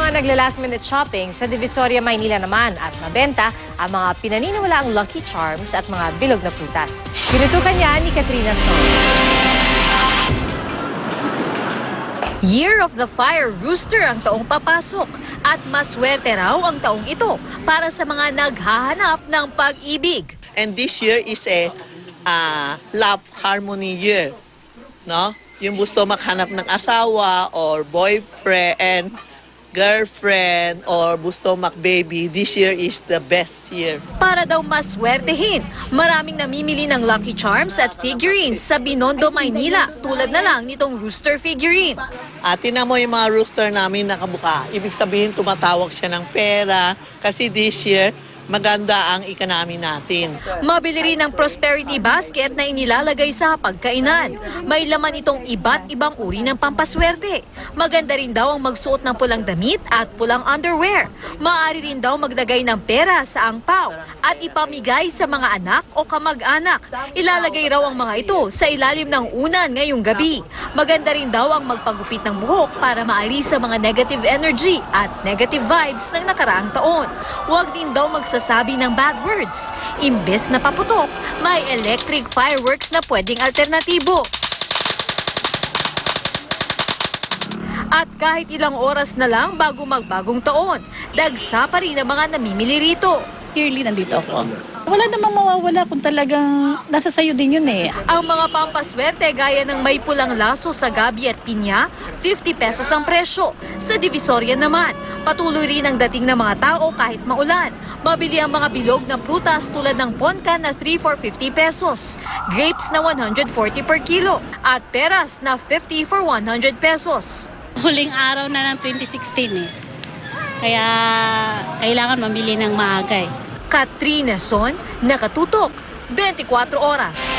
mga nagla-last minute shopping sa Divisoria, Maynila naman at mabenta ang mga pinaniniwalaang Lucky Charms at mga bilog na prutas. Tinutukan niya ni Katrina Song. Year of the Fire Rooster ang taong papasok at maswerte raw ang taong ito para sa mga naghahanap ng pag-ibig. And this year is a love harmony year, no? Yung gusto maghanap ng asawa or boyfriend, girlfriend, or gusto mag-baby, this year is the best year. Para daw maswertehin, maraming namimili ng Lucky Charms at figurines sa Binondo, Maynila, tulad na lang nitong rooster figurine. Tingnan mo yung mga rooster namin nakabuka. Ibig sabihin tumatawag siya ng pera kasi this year maganda ang economy natin. Mabili rin ng prosperity basket na inilalagay sa pagkainan. May laman itong iba't ibang uri ng pampaswerte. Maganda rin daw ang magsuot ng pulang damit at pulang underwear. Maaari rin daw maglagay ng pera sa angpaw at ipamigay sa mga anak o kamag-anak. Ilalagay raw ang mga ito sa ilalim ng unan ngayong gabi. Maganda rin daw ang magpagupit ng buhok para maalis sa mga negative energy at negative vibes ng nakaraang taon. Huwag din daw magsasabi ng bad words. Imbes na paputok, may electric fireworks na pwedeng alternatibo. At kahit ilang oras na lang bago magbagong taon, dagsa pa rin ang mga namimili rito. Yearly nandito ako. Wala namang mawawala kung talagang nasa sayo din yun eh. Ang mga pampaswerte gaya ng may pulang laso sa gabi at pinya, 50 pesos ang presyo. Sa Divisoria naman, patuloy rin ang dating ng mga tao kahit maulan. Mabili ang mga bilog na prutas tulad ng ponkan na 3 for 50 pesos, grapes na 140 per kilo, at peras na 50 for 100 pesos. Huling araw na ng 2016 eh. Kaya kailangan mamili ng maaga eh. Katrina Son, nakatutok, 24 oras.